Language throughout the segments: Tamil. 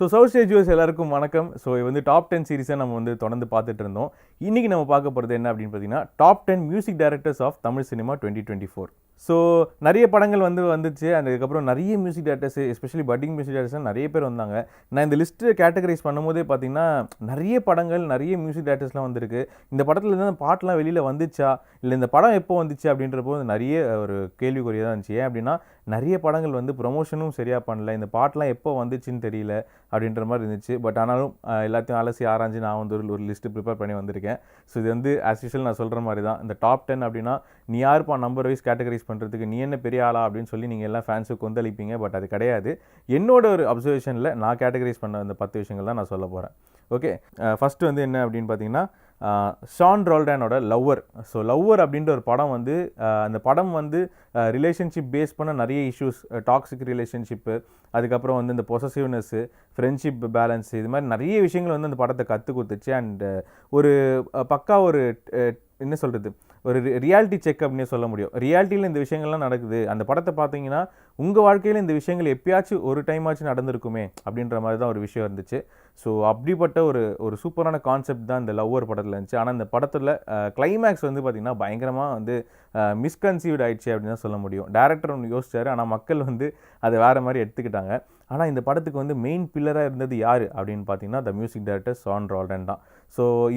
சவுத் ஸ்டேஜ் வியூவர்ஸ் எல்லாருக்கும் வணக்கம். இது வந்து டாப் 10 சீரிஸை நம்ம வந்து தொடர்ந்து பார்த்துட்டு இருந்தோம். இன்னைக்கு நம்ம பார்க்க போகிறது என்ன அப்படின்னு பார்த்தீங்கன்னா, top 10 music directors of Tamil cinema 2024. நிறைய படங்கள் வந்துச்சு. அதுக்கப்புறம் நிறைய music directors, especially budding music directors நிறைய பேர் வந்தாங்க. நான் இந்த லிஸ்ட்டு கேட்டகரைஸ் பண்ணும்போதே பார்த்தீங்கன்னா, நிறைய படங்கள், நிறைய மியூசிக் டைரக்டர்ஸ்லாம் வந்திருக்கு. இந்த படத்தில் இருந்து அந்த பாட்டெலாம் வெளியில் வந்துச்சா, இல்லை இந்த படம் எப்போ வந்துச்சு அப்படின்றப்போ நிறைய ஒரு கேள்விக்குறியாக தான் இருந்துச்சு. ஏன் அப்படின்னா, நிறைய படங்கள் வந்து ப்ரொமோஷனும் சரியாக பண்ணல, இந்த பாட்டெலாம் எப்போ வந்துச்சுன்னு தெரியல அப்படின்ற மாதிரி இருந்துச்சு. பட் ஆனாலும் எல்லாத்தையும் அலசி ஆராய்ஞ்சு நான் வந்து ஒரு லிஸ்ட்டு ப்ரிப்பேர் பண்ணி வந்திருக்கேன். இது வந்து ஆஸ் யூஷுவல் நான் சொல்கிற மாதிரி தான். இந்த டாப் 10 அப்படின்னா, நீ யாருப்பா நம்பர் வைஸ் கேட்டகரைஸ் பண்ணுறதுக்கு, நீ என்ன பெரிய ஆளா அப்படின்னு சொல்லி நீங்கள் எல்லாம் ஃபேன்ஸுக்கு கொந்தளிப்பீங்க. பட் அது கிடையாது. என்னோட ஒரு அப்சர்வேஷனில் நான் கேட்டகரைஸ் பண்ண அந்த 10 விஷயங்கள் தான் நான் சொல்ல போகிறேன். ஓகே, ஃபஸ்ட்டு வந்து என்ன அப்படின்னு பார்த்தீங்கன்னா, ஷான் ரோல்டனோட லவ்வர். லவ்வர் அப்படின்ற ஒரு படம் வந்து அந்த படம் வந்து ரிலேஷன்ஷிப் பேஸ் பண்ண நிறைய இஷ்யூஸ், டாக்ஸிக் ரிலேஷன்ஷிப்பு, அதுக்கப்புறம் வந்து இந்த பொசசிவ்னஸ்ஸு, ஃப்ரெண்ட்ஷிப் பேலன்ஸ், இது மாதிரி நிறைய விஷயங்கள் வந்து அந்த படத்தை கற்றுக் கொடுத்துச்சு. அண்ட் ஒரு பக்கா ஒரு என்ன சொல்கிறது, ஒரு ரியாலிட்டி செக் அப்படின்னே சொல்ல முடியும். ரியாலிட்டியில் இந்த விஷயங்கள்லாம் நடக்குது. அந்த படத்தை பார்த்தீங்கன்னா உங்கள் வாழ்க்கையில் இந்த விஷயங்கள் எப்பயாச்சும் ஒரு டைமாச்சும் நடந்திருக்குமே அப்படின்ற மாதிரி தான் ஒரு விஷயம் இருந்துச்சு. அப்படிப்பட்ட ஒரு சூப்பரான கான்செப்ட் தான் இந்த லவ்வர் படத்தில் இருந்துச்சு. ஆனால் இந்த படத்தில் கிளைமேக்ஸ் வந்து பார்த்திங்கன்னா பயங்கரமாக வந்து மிஸ்கன்சீவ்ட் ஆயிடுச்சு அப்படின்னு தான் சொல்ல முடியும். டேரக்டர் ஒன்று யோசிச்சார், ஆனால் மக்கள் வந்து அதை வேறு மாதிரி எடுத்துக்கிட்டாங்க. ஆனால் இந்த படத்துக்கு வந்து மெயின் பில்லராக இருந்தது யார் அப்படின்னு பார்த்தீங்கன்னா, the music director Sean Roldan தான்.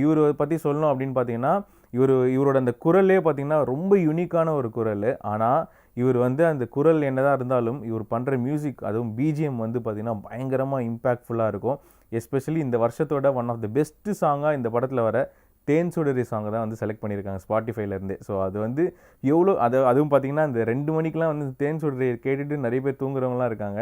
இவரை பற்றி சொல்லணும் அப்படின்னு பார்த்தீங்கன்னா, இவரோட அந்த குரலே பார்த்திங்கன்னா ரொம்ப யூனிக்கான ஒரு குரல். ஆனால் இவர் வந்து அந்த குரல் என்னதான் இருந்தாலும் இவர் பண்ணுற மியூசிக், அதுவும் பிஜிஎம் வந்து பார்த்திங்கன்னா பயங்கரமாக இம்பேக்ட்ஃபுல்லாக இருக்கும். எஸ்பெஷலி இந்த வருஷத்தோட ஒன் ஆஃப் த பெஸ்ட்டு சாங்காக இந்த படத்தில் வர தேன் சுடரி சாங்கை தான் வந்து செலக்ட் பண்ணியிருக்காங்க ஸ்பாட்டிஃபைலேருந்து. அது வந்து எவ்வளோ அதுவும் பார்த்திங்கன்னா இந்த 2 மணிக்கெலாம் வந்து தேன் சுடரி கேட்டுட்டு நிறைய பேர் தூங்குறவங்களாம் இருக்காங்க.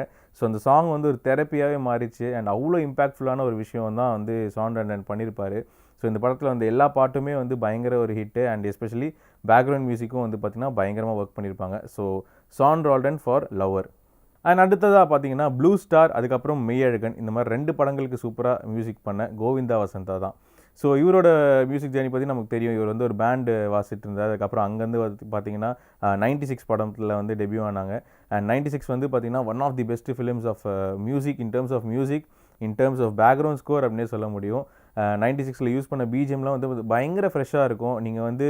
அந்த சாங் வந்து ஒரு தெரப்பியாகவே மாறிச்சு. அண்ட் அவ்வளோ இம்பேக்ட்ஃபுல்லான ஒரு விஷயம் தான் வந்து ஷான் ரோல்டன் பண்ணியிருப்பார். இந்த படத்தில் வந்து எல்லா பாட்டுமே வந்து பயங்கர ஒரு ஹிட்டு. அண்ட் எஸ்பெஷலி பேக்ரவுண்ட் மியூசிக்கும் வந்து பார்த்திங்கன்னா பயங்கரமாக ஒர்க் பண்ணியிருப்பாங்க. Sean Roldan for lover. And அடுத்ததாக பார்த்தீங்கன்னா ப்ளூ ஸ்டார், அதுக்கப்புறம் மெய்யழகன், இந்த மாதிரி 2 படங்களுக்கு சூப்பராக மியூசிக் பண்ண கோவிந்தா வசந்தா தான். இவரோட மியூசிக் ஜேர்னி பற்றி நமக்கு தெரியும். இவர் வந்து ஒரு பேண்டு வாசிட்டு இருந்தார். அதுக்கப்புறம் அங்கேருந்து பார்த்தீங்கன்னா 96 படத்தில் வந்து டெபியூ ஆனாங்க. அண்ட் 96 வந்து பார்த்திங்கன்னா one of the best films of music, in terms of background score அப்படின்னே சொல்ல முடியும். 96 யூஸ் பண்ண பிஜிஎம்லாம் வந்து பயங்கர ஃப்ரெஷ்ஷாக இருக்கும். நீங்கள் வந்து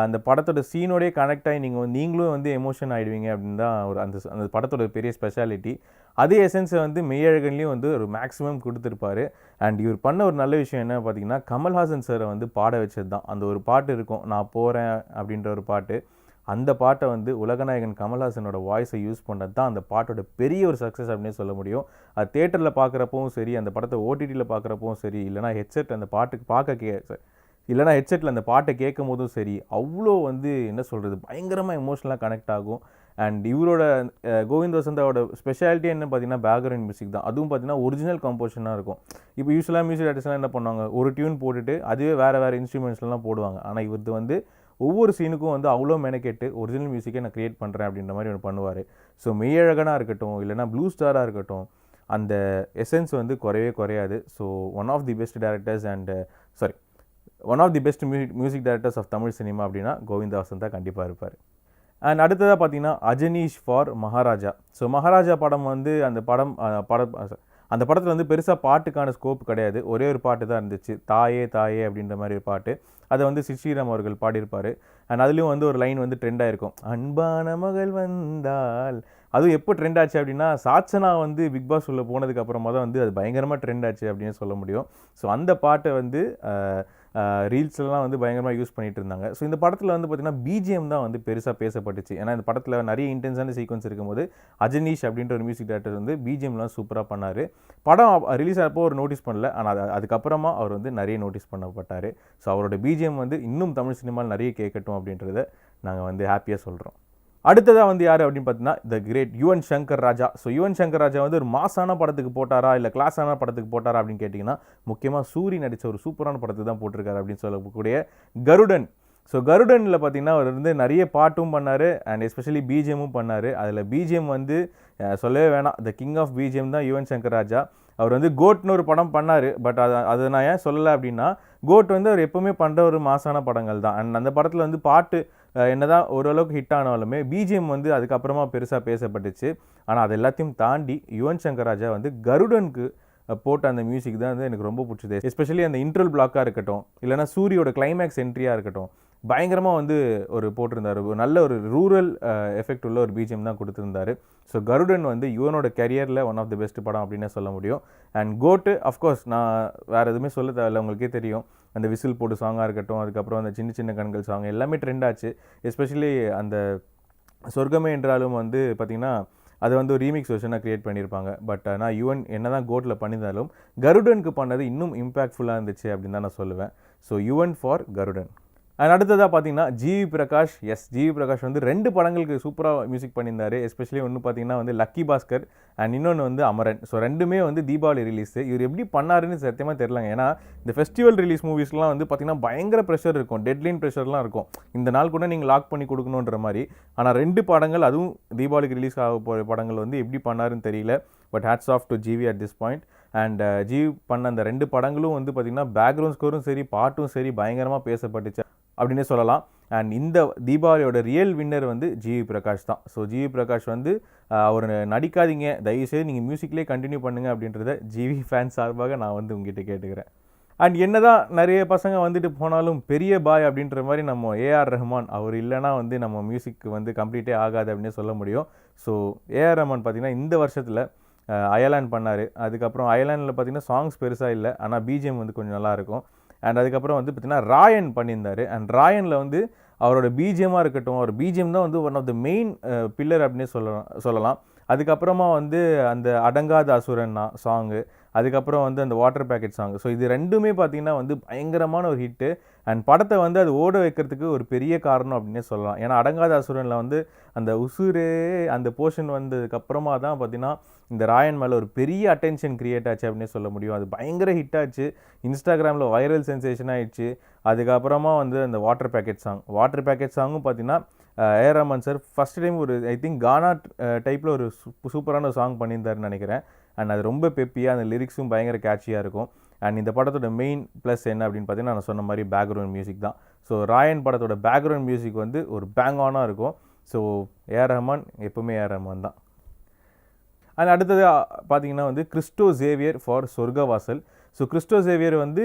அந்த படத்தோட சீனோடய கனெக்ட் ஆகி நீங்களும் வந்து எமோஷன் ஆகிடுவீங்க அப்படின்னு தான் ஒரு அந்த படத்தோட பெரிய ஸ்பெஷாலிட்டி. அதே எசன்ஸை வந்து மெய்யழகன்லேயும் வந்து ஒரு மேக்ஸிமம் கொடுத்துருப்பாரு. அண்ட் இவர் பண்ண ஒரு நல்ல விஷயம் என்ன பார்த்தீங்கன்னா, கமல்ஹாசன் சாரை வந்து பாட வச்சது தான். அந்த ஒரு பாட்டு இருக்கும், நான் போகிறேன் அப்படின்ற ஒரு பாட்டு. அந்த பாட்டை வந்து உலகநாயகன் கமல்ஹாசனோட வாய்ஸை யூஸ் பண்ணது தான் அந்த பாட்டோட பெரிய ஒரு சக்ஸஸ் அப்படின்னே சொல்ல முடியும். அது தேட்டரில் பார்க்குறப்பவும் சரி, அந்த படத்தை ஓடிடியில் பார்க்குறப்பவும் சரி, இல்லைனா ஹெட்செட் அந்த பாட்டுக்கு இல்லைனா ஹெட்செட்டில் அந்த பாட்டை கேட்கும் போதும் சரி, அவ்வளோ வந்து என்ன சொல்கிறது, பயங்கரமாக எமோஷனலாக கனெக்ட் ஆகும். அண்ட் இவரோட கோவிந்த் வசந்தாவோட ஸ்பெஷாலிட்டி என்ன பார்த்தீங்கன்னா பேக்ரவுண்ட் மியூசிக் தான். அதுவும் பார்த்தீங்கன்னா ஒரிஜினல் கம்போசிஷனாக இருக்கும். இப்போ யூஸ்வலாக மியூசிக் டைரக்டர்ஸ்லாம் என்ன பண்ணுவாங்க, ஒரு டியூன் போட்டுட்டு அதுவே வேறு இன்ஸ்ட்ருமெண்ட்ஸ்லாம் போடுவாங்க. ஆனால் இவரது வந்து ஒவ்வொரு சீனுக்கும் வந்து அவ்வளோ மெனக்கெட்டு ஒரிஜினல் மியூசிக்கை நான் க்ரியேட் பண்ணுறேன் அப்படின்ற மாதிரி ஒன்று பண்ணுவார். மெய்யழகனாக இருக்கட்டும், இல்லைனா ப்ளூ ஸ்டாராக இருக்கட்டும், அந்த எசன்ஸ் வந்து குறையாது. One of the best directors one of the best music directors of Tamil cinema அப்படின்னா கோவிந்தா வசந்தா கண்டிப்பாக இருப்பார். அண்ட் அடுத்ததாக பார்த்தீங்கன்னா அஜனீஷ் ஃபார் மகாராஜா. மகாராஜா படம் வந்து அந்த படத்தில் வந்து பெருசாக பாட்டுக்கான ஸ்கோப் கிடையாது. ஒரே ஒரு பாட்டு தான் இருந்துச்சு, தாயே தாயே அப்படின்ற மாதிரி ஒரு பாட்டு. அதை வந்து ஸ்ரீராம் அவர்கள் பாடியிருப்பார். அண்ட் அதுலேயும் வந்து ஒரு லைன் வந்து ட்ரெண்ட் ஆகிருக்கும், அன்பான மகள் வந்தால். அதுவும் எப்போ ட்ரெண்ட் ஆச்சு அப்படின்னா, சாட்சனா வந்து பிக் பாஸ் உள்ள போனதுக்கு அப்புறமா தான் வந்து அது பயங்கரமாக ட்ரெண்ட் ஆச்சு அப்படின்னு சொல்ல முடியும். அந்த பாட்டை வந்து ரீல்ஸ்லாம் வந்து பயங்கரமாக யூஸ் பண்ணிகிட்டு இருந்தாங்க. இந்த படத்தில் வந்து பார்த்திங்கன்னா பிஜிஎம் தான் வந்து பெருசாக பேசப்பட்டுச்சு. ஏன்னா இந்த படத்தில் நிறைய இன்டென்ஸான சீக்வன்ஸ் இருக்கும்போது அஜனீஷ் அப்படின்ற ஒரு மியூசிக் டைரக்டர் வந்து பிஜிஎம்லாம் சூப்பராக பண்ணார். படம் ரிலீஸ் ஆகிறப்போ ஒரு நோட்டீஸ் பண்ணல, ஆனால் அதுக்கப்புறமா அவர் வந்து நிறைய நோட்டீஸ் பண்ணப்பட்டார். அவரோட பிஜிஎம் வந்து இன்னும் தமிழ் சினிமாவில் நிறைய கேட்கட்டும் அப்படின்றத நாங்கள் வந்து ஹாப்பியாக சொல்கிறோம். அடுத்ததாக வந்து யார் அப்படின்னு பார்த்தீங்கன்னா, த கிரேட் யுவன் சங்கர் ராஜா. யுவன் சங்கர் ராஜா வந்து ஒரு மாசான படத்துக்கு போட்டாரா, இல்லை கிளாஸான படத்துக்கு போட்டாரா அப்படின்னு கேட்டிங்கன்னா, முக்கியமாக சூரி நடித்த ஒரு சூப்பரான படத்துக்கு தான் போட்டிருக்காரு அப்படின்னு சொல்லக்கூடிய கருடன். கருடனில் பார்த்தீங்கன்னா அவர் வந்து நிறைய பாட்டும் பண்ணார், அண்ட் எஸ்பெஷலி பிஜிஎம்மும் பண்ணார். அதில் பிஜிஎம் வந்து சொல்லவே வேணாம், த கிங் ஆஃப் பிஜிஎம் தான் யுவன் சங்கர் ராஜா. அவர் வந்து கோட்னு ஒரு படம் பண்ணார். பட் அதை நான் ஏன் சொல்லலை அப்படின்னா, கோட் வந்து அவர் எப்போவுமே பண்ணுற ஒரு மாசான படங்கள் தான். அண்ட் அந்த படத்தில் வந்து பாட்டு என்னதான் ஓரளவுக்கு ஹிட் ஆனாலுமே பிஜிஎம் வந்து அதுக்கப்புறமா பெருசாக பேசப்பட்டுச்சு. ஆனால் அது எல்லாத்தையும் தாண்டி யுவன் சங்கர் ராஜா வந்து கருடனுக்கு போட்ட அந்த மியூசிக் தான் வந்து எனக்கு ரொம்ப பிடிச்சது. எஸ்பெஷலி அந்த இன்ட்ரல் பிளாக்காக இருக்கட்டும், இல்லைனா சூரியோட கிளைமேக்ஸ் என்ட்ரியாக இருக்கட்டும், பயங்கரமாக வந்து ஒரு போட்டிருந்தார். ஒரு நல்ல ஒரு ரூரல் எஃபெக்ட் உள்ள ஒரு பிஜிஎம் தான் கொடுத்துருந்தாரு. ஸோ கருடன் வந்து யுவனோட கரியரில் ஒன் ஆஃப் த பெஸ்ட் படம் அப்படின்னே சொல்ல முடியும். அண்ட் கோட்டு அஃப்கோர்ஸ் நான் வேறு எதுவுமே சொல்ல தேவையில்ல, உங்களுக்கே தெரியும். அந்த விசில் போட்டு சாங்காக இருக்கட்டும், அதுக்கப்புறம் அந்த சின்ன சின்ன கண்கள் சாங் எல்லாமே ட்ரெண்ட் ஆச்சு. எஸ்பெஷலி அந்த சொர்க்கமே என்றாலும் வந்து பார்த்திங்கன்னா அது வந்து ஒரு ரீமிக்ஸ் வெர்ஷனாக க்ரியேட் பண்ணியிருப்பாங்க. பட் ஆனால் யுவன் என்ன தான் கோட்டில் பண்ணியிருந்தாலும் கருடனுக்கு பண்ணது இன்னும் இம்பேக்ட்ஃபுல்லாக இருந்துச்சு அப்படின்னு தான் நான் சொல்லுவேன். So Yuvan for Garudan. And அடுத்ததாக பார்த்தீங்கன்னா ஜிவி பிரகாஷ். ஜிவி பிரகாஷ் வந்து 2 படங்களுக்கு சூப்பராக மியூசிக் பண்ணியிருந்தார். எஸ்பெஷலி ஒன்று பார்த்தீங்கன்னா வந்து லக்கி பாஸ்கர் அண்ட் இன்னொன்று வந்து அமரன். ஸோ 2மே வந்து தீபாவளி ரிலீஸ். இவர் எப்படி பண்ணாருன்னு சத்தியமாக தெரிலங்க. ஏன்னா இந்த ஃபெஸ்டிவல் ரிலீஸ் மூவிஸ்லாம் வந்து பார்த்தீங்கன்னா பயங்கர ப்ரெஷர் இருக்கும், டெட்லைன் ப்ரெஷர்லாம் இருக்கும். இந்த நாள் கூட நீங்கள் லாக் பண்ணி கொடுக்கணுன்ற மாதிரி. ஆனால் 2 படங்கள், அதுவும் தீபாவளிக்கு ரிலீஸ் ஆக போகிற படங்கள் வந்து எப்படி பண்ணாருன்னு தெரியல. But hats off to GV at this point. And GV பண்ண அந்த 2 படங்களும் வந்து பார்த்திங்கன்னா பேக்ரவுண்ட் ஸ்கோரும் சரி, பாட்டும் சரி பயங்கரமாக பேசப்பட்டுச்சு அப்படின்னே சொல்லலாம். அண்ட் இந்த தீபாவளியோட ரியல் வின்னர் வந்து ஜிவி பிரகாஷ் தான். ஸோ ஜிவி பிரகாஷ் வந்து அவர் நடிக்காதீங்க, தயவுசெய்து நீங்கள் மியூசிக்லேயே கண்டினியூ பண்ணுங்கள் அப்படின்றத ஜிவி ஃபேன்ஸ் சார்பாக நான் வந்து உங்ககிட்ட கேட்டுக்கிறேன். அண்ட் என்ன தான் நிறைய பசங்க வந்துட்டு போனாலும் பெரிய பாய் அப்படின்ற மாதிரி நம்ம ஏஆர் ரஹ்மான் அவர் இல்லைனா வந்து நம்ம மியூசிக் வந்து கம்ப்ளீட்டே ஆகாது அப்படின்னே சொல்ல முடியும். ஸோ ஏஆர் ரஹ்மான் பார்த்திங்கன்னா இந்த வருஷத்தில் அயர்லாண்ட் பண்ணார். அதுக்கப்புறம் அயர்லாண்டில் பார்த்திங்கன்னா சாங்ஸ் பெருசாக இல்லை, ஆனால் பிஜிஎம் வந்து கொஞ்சம் நல்லாயிருக்கும். அண்ட் அதுக்கப்புறம் வந்து பார்த்திங்கன்னா ராயன் பண்ணியிருந்தார். அண்ட் ராயனில் வந்து அவரோட பிஜிஎம்மாக இருக்கட்டும், அவர் பிஜிஎம் தான் வந்து one of the main pillar அப்படின்னே சொல்லலாம். அதுக்கப்புறமா வந்து அந்த அடங்காத அசுரன்னா சாங்கு, அதுக்கப்புறம் வந்து அந்த வாட்டர் பேக்கெட் சாங். ஸோ இது 2மே பார்த்திங்கன்னா வந்து பயங்கரமான ஒரு ஹிட்டு. அண்ட் படத்தை வந்து அது ஓட வைக்கிறதுக்கு ஒரு பெரிய காரணம் அப்படின்னே சொல்லலாம். ஏன்னா அடங்காத அசுரனில் வந்து அந்த உசுரே அந்த போர்ஷன் வந்ததுக்கப்புறமா தான் பார்த்திங்கன்னா இந்த ராயன் மேலே ஒரு பெரிய அட்டென்ஷன் க்ரியேட் ஆச்சு அப்படின்னே சொல்ல முடியும். அது பயங்கர ஹிட் ஆச்சு, இன்ஸ்டாகிராமில் வைரல் சென்சேஷன் ஆகிடுச்சு. அதுக்கப்புறமா வந்து அந்த வாட்டர் பேக்கெட் சாங்கும் பார்த்திங்கன்னா AR Rahman sir first time ஒரு ஐ திங்க் கானா டைப்பில் ஒரு சூப்பரான சாங் பண்ணியிருந்தாருன்னு நினைக்கிறேன். அண்ட் அது ரொம்ப பெப்பியாக, அந்த லிரிக்ஸும் பயங்கர கேட்சியாக இருக்கும். அண்ட் இந்த படத்தோட மெயின் ப்ளஸ் என்ன அப்படின்னு பார்த்தீங்கன்னா நான் சொன்ன மாதிரி பேக்ரவுண்ட் மியூசிக் தான். ஸோ ராயன் படத்தோட பேக்ரவுண்ட் மியூசிக் வந்து ஒரு பேங் ஆனாக இருக்கும். ஸோ ஏஆர் ரஹ்மான் எப்போவுமே ஏஆர் ரஹ்மான் தான். அண்ட் அடுத்தது பார்த்தீங்கன்னா வந்து கிறிஸ்டோ சேவியர் ஃபார் சொர்க்கவாசல். ஸோ கிறிஸ்டோ சேவியர் வந்து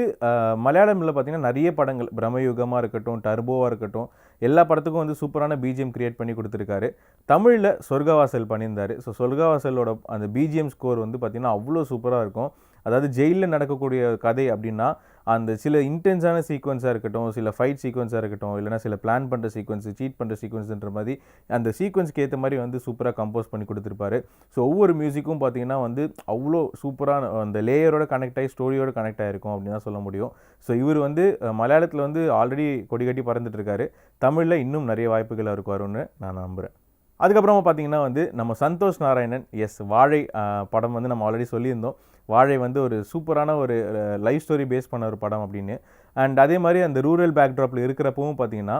மலையாளமில் பார்த்திங்கன்னா நிறைய படங்கள், பிரம்மயுகமாக இருக்கட்டும், டர்போவாக இருக்கட்டும், எல்லா படத்துக்கும் வந்து சூப்பரான பிஜிஎம் க்ரியேட் பண்ணி கொடுத்துருக்காரு. தமிழில் சொர்க்கவாசல் பண்ணியிருந்தார். ஸோ சொர்க்கவாசலோட அந்த பிஜிஎம் ஸ்கோர் வந்து பார்த்திங்கன்னா அவ்வளோ சூப்பராக இருக்கும். அதாவது ஜெயிலில் நடக்கக்கூடிய கதை அப்படின்னா அந்த சில இன்டென்ஸான சீக்வன்ஸாக இருக்கட்டும், சில ஃபைட் சீக்வன்ஸாக இருக்கட்டும், இல்லைனா சில பிளான் பண்ணுற சீக்வன்ஸு, சீட் பண்ணுற சீக்வன்ஸுன்ற மாதிரி அந்த சீக்வன்ஸ்க்கு ஏற்ற மாதிரி வந்து சூப்பராக கம்போஸ் பண்ணி கொடுத்துருப்பாரு. ஸோ ஒவ்வொரு மியூசிக்கும் பார்த்திங்கன்னா வந்து அவ்வளோ சூப்பரான அந்த லேயரோட கனெக்ட் ஆகி ஸ்டோரியோட கனெக்ட் ஆகிருக்கும் அப்படின்னு தான் சொல்ல முடியும். ஸோ இவர் வந்து மலையாளத்தில் வந்து ஆல்ரெடி கொடி கட்டி பறந்துட்டுருக்காரு. தமிழில் இன்னும் நிறைய வாய்ப்புகள் அவருக்கு வரும்னு நான் நம்புகிறேன். அதுக்கப்புறமா பார்த்திங்கன்னா வந்து நம்ம சந்தோஷ் நாராயணன் வாழை படம் வந்து நம்ம ஆல்ரெடி சொல்லியிருந்தோம். வாழை வந்து ஒரு சூப்பரான ஒரு லைஃப் ஸ்டோரி பேஸ் பண்ண ஒரு படம் அப்படின்னு. அண்ட் அதே மாதிரி அந்த ரூரல் பேக்ட்ராப்பில் இருக்கிறப்பவும் பார்த்திங்கன்னா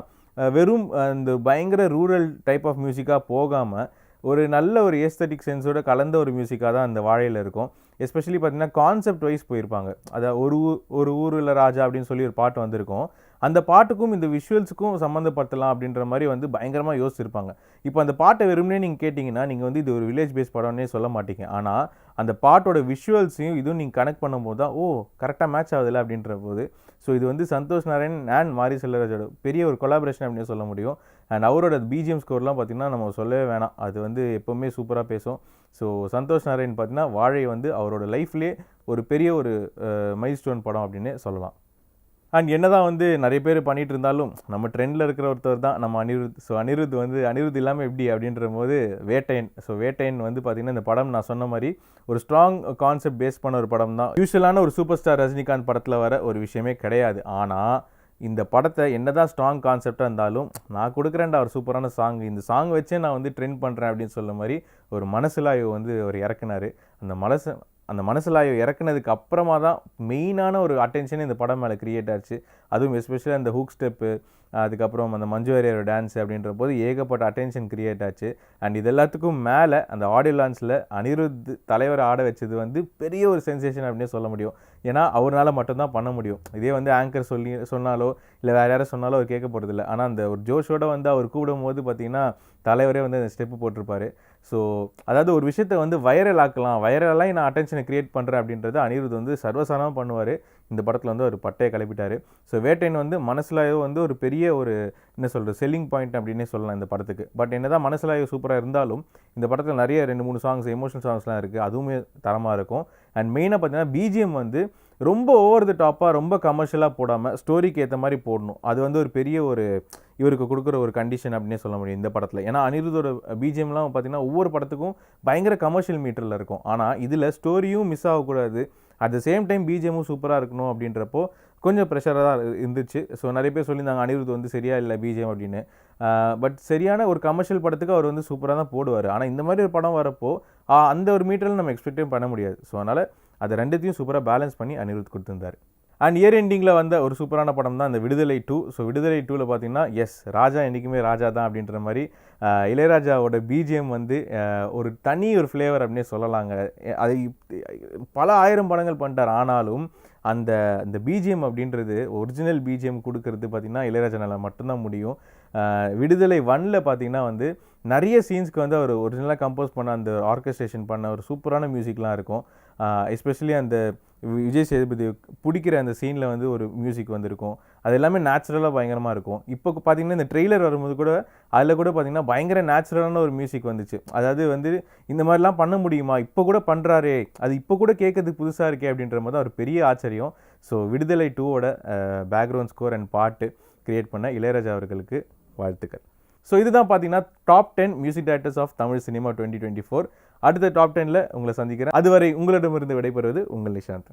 வெறும் அந்த பயங்கர ரூரல் டைப் ஆஃப் மியூசிக்காக போகாமல் ஒரு நல்ல ஒரு ஏஸ்தட்டிக் சென்ஸோட கலந்த ஒரு மியூசிக்காக தான் அந்த வாழையில் இருக்கும். எஸ்பெஷலி பார்த்திங்கன்னா கான்செப்ட் வைஸ் போயிருப்பாங்க. அதாவது ஒரு ஊரில் ராஜா அப்படின்னு சொல்லி ஒரு பாட்டு வந்திருக்கும். அந்த பாட்டுக்கும் இந்த விஷுவல்ஸுக்கும் சம்மந்தப்படுத்தலாம் அப்படின்ற மாதிரி வந்து பயங்கரமாக யோசிச்சிருப்பாங்க. இப்போ அந்த பாட்டை வெறுமனே நீங்கள் கேட்டிங்கன்னா நீங்கள் வந்து இது ஒரு வில்லேஜ் பேஸ் படம்னே சொல்ல மாட்டீங்க. ஆனால் அந்த பாட்டோட விஷுவல்ஸையும் இதுவும் நீங்கள் கனெக்ட் பண்ணும்போது தான் கரெக்டாக மேட்ச் ஆகுதில்ல அப்படின்ற போது. ஸோ இது வந்து சந்தோஷ் நாராயண் அண்ட் மாரி செல்வராஜோட பெரிய ஒரு கொலாபரேஷன் அப்படின்னு சொல்ல முடியும். அண்ட் அவரோட பிஜிஎம் ஸ்கோர்லாம் பார்த்திங்கன்னா நம்ம சொல்லவே வேணாம், அது வந்து எப்போவுமே சூப்பராக பேசும். ஸோ சந்தோஷ் நாராயண் பார்த்திங்கன்னா வாழை வந்து அவரோட லைஃப்லேயே ஒரு பெரிய ஒரு மைல்ஸ்டோன் படம் அப்படின்னு சொல்லலாம். அண்ட் என்ன தான் வந்து நிறைய பேர் பண்ணிகிட்டு இருந்தாலும் நம்ம ட்ரெண்டில் இருக்கிற ஒருத்தர் தான் நம்ம அனிருத். ஸோ அனிருத் இல்லாமல் எப்படி அப்படின்ற போது வேட்டையன். ஸோ வேட்டையன் வந்து பார்த்திங்கன்னா இந்த படம் நான் சொன்ன மாதிரி ஒரு ஸ்ட்ராங் கான்செப்ட் பேஸ் பண்ண ஒரு படம் தான். யூஸ்வலான ஒரு சூப்பர் ஸ்டார் ரஜினிகாந்த் படத்தில் வர ஒரு விஷயமே கிடையாது. ஆனால் இந்த படத்தை என்ன தான் ஸ்ட்ராங் கான்செப்டாக இருந்தாலும் நான் கொடுக்குறேன்டா ஒரு சூப்பரான சாங், இந்த சாங் வச்சே நான் வந்து ட்ரெண்ட் பண்ணுறேன் அப்படின்னு சொல்ல மாதிரி ஒரு மனசிலாய்வு வந்து அவர் இறக்குனார். அந்த மனசிலாய்வு இறக்குனதுக்கு அப்புறமா தான் மெயினான ஒரு அட்டென்ஷன் இந்த படம் மேலே க்ரியேட் ஆச்சு. அதுவும் எஸ்பெஷலி அந்த ஹூக் ஸ்டெப்பு, அதுக்கப்புறம் அந்த மஞ்சு வாரியரோட டான்ஸ் அப்படின்ற போது ஏகப்பட்ட அட்டென்ஷன் க்ரியேட் ஆச்சு. அண்ட் இது எல்லாத்துக்கும் மேலே அந்த ஆடியோ லான்ச்சில் அனிருத் தலைவரை ஆட வச்சது வந்து பெரிய ஒரு சென்சேஷன் அப்படின்னே சொல்ல முடியும். ஏன்னா அவரால் மட்டும்தான் பண்ண முடியும். இதே வந்து ஆங்கர் சொன்னாலோ இல்லை வேறு யாரும் சொன்னாலோ அவர் கேட்க போகிறதில்ல. ஆனால் அந்த ஒரு ஜோஷோட வந்து அவர் கூப்பிடும் போது பார்த்திங்கன்னா தலைவரே வந்து அந்த ஸ்டெப்பு போட்டிருப்பாரு. ஸோ அதாவது ஒரு விஷயத்தை வந்து வைரல் ஆக்கலாம், வைரலாக நான் அட்டென்ஷனை கிரியேட் பண்ணுறேன் அப்படின்றது அனிருத் வந்து சர்வசாதாரணமாக பண்ணுவார். இந்த படத்தில் வந்து ஒரு பட்டையை கிளப்பிட்டார். ஸோ வேட்டையன் வந்து மனசிலாயோ வந்து ஒரு பெரிய ஒரு என்ன சொல்கிறது செல்லிங் பாயிண்ட் அப்படின்னே சொல்லலாம் இந்த படத்துக்கு. பட் என்ன தான் மனசிலாயோ சூப்பராக இருந்தாலும் இந்த படத்தில் நிறைய 2-3 சாங்ஸ் எமோஷனல் சாங்ஸ்லாம் இருக்குது, அதுவுமே தரமாக இருக்கும். அண்ட் மெயினாக பார்த்தீங்கன்னா பிஜிஎம் வந்து ரொம்ப ஓவர் த டாப்பாக ரொம்ப கமர்ஷியலாக போடாமல் ஸ்டோரிக்கு ஏற்ற மாதிரி போடணும். அது வந்து ஒரு பெரிய ஒரு இவருக்கு கொடுக்குற ஒரு கண்டிஷன் அப்படின்னே சொல்ல முடியும் இந்த படத்தில். ஏன்னா அனிருத்தோட பிஜிஎம்லாம் பார்த்தீங்கன்னா ஒவ்வொரு படத்துக்கும் பயங்கர கமர்ஷியல் மீட்டரில் இருக்கும். ஆனால் இதில் ஸ்டோரியும் மிஸ் ஆகக்கூடாது, அட் த சேம் டைம் பிஜிஎம்மும் சூப்பராக இருக்கணும் அப்படின்றப்போ கொஞ்சம் ப்ரெஷராக தான் இருந்துச்சு. ஸோ நிறைய பேர் சொல்லியிருந்தாங்க அனிருத் வந்து சரியா இல்லை பிஜிஎம் அப்படின்னு. பட் சரியான ஒரு கமர்ஷியல் படத்துக்கு அவர் வந்து சூப்பராக தான் போடுவார். ஆனால் இந்த மாதிரி ஒரு படம் வரப்போ அந்த ஒரு மீட்டரில் நம்ம எக்ஸ்பெக்டே பண்ண முடியாது. ஸோ அதனால் அதை ரெண்டுத்தையும் சூப்பராக பேலன்ஸ் பண்ணி அனிருத் கொடுத்துருந்தார். அண்ட் இயர் எண்டிங்கில் வந்த ஒரு சூப்பரான படம் தான் இந்த விடுதலை 2. ஸோ விடுதலை 2வில் பார்த்தீங்கன்னா ராஜா என்றைக்குமே ராஜா தான் அப்படின்ற மாதிரி இளையராஜாவோட பிஜிஎம் வந்து ஒரு தனி ஒரு ஃப்ளேவர் அப்படின்னே சொல்லலாங்க. அதை பல ஆயிரம் படங்கள் பண்ணிட்டார். ஆனாலும் அந்த அந்த பிஜிஎம் அப்படின்றது ஒரிஜினல் பிஜிஎம் கொடுக்கறது பார்த்திங்கன்னா இளையராஜானால் மட்டும்தான் முடியும். விடுதலை 1ல் பார்த்திங்கன்னா வந்து நிறைய சீன்ஸ்க்கு வந்து அவர் ஒரிஜினலாக கம்போஸ் பண்ண அந்த ஆர்கெஸ்ட்ரேஷன் பண்ண ஒரு சூப்பரான மியூசிக்லாம் இருக்கும். எஸ்பெஷலி அந்த விஜய் சேதுபதி பிடிக்கிற அந்த சீனில் வந்து ஒரு மியூசிக் வந்திருக்கும். அது எல்லாமே நேச்சுரலாக பயங்கரமாக இருக்கும். இப்போ பார்த்தீங்கன்னா இந்த ட்ரெய்லர் வரும்போது கூட அதில் கூட பார்த்திங்கன்னா பயங்கர நேச்சுரலான ஒரு மியூசிக் வந்துச்சு. அதாவது வந்து இந்த மாதிரிலாம் பண்ண முடியுமா, இப்போ கூட பண்ணுறாரே, அது இப்போ கூட கேட்கறதுக்கு புதுசாக இருக்கே அப்படின்ற மாதிரி தான் ஒரு பெரிய ஆச்சரியம். ஸோ விடுதலை 2வோட பேக்ரவுண்ட் ஸ்கோர் அண்ட் பாட்டு கிரியேட் பண்ண இளையராஜா அவர்களுக்கு வாழ்த்துக்கள். ஸோ இதுதான் பார்த்தீங்கன்னா top 10 music directors of Tamil cinema 2024. அடுத்த டாப் 10ல் உங்களை சந்திக்கிறேன். அதுவரை உங்களிடமிருந்து விடைபெறுவது உங்கள் நிஷாந்த்.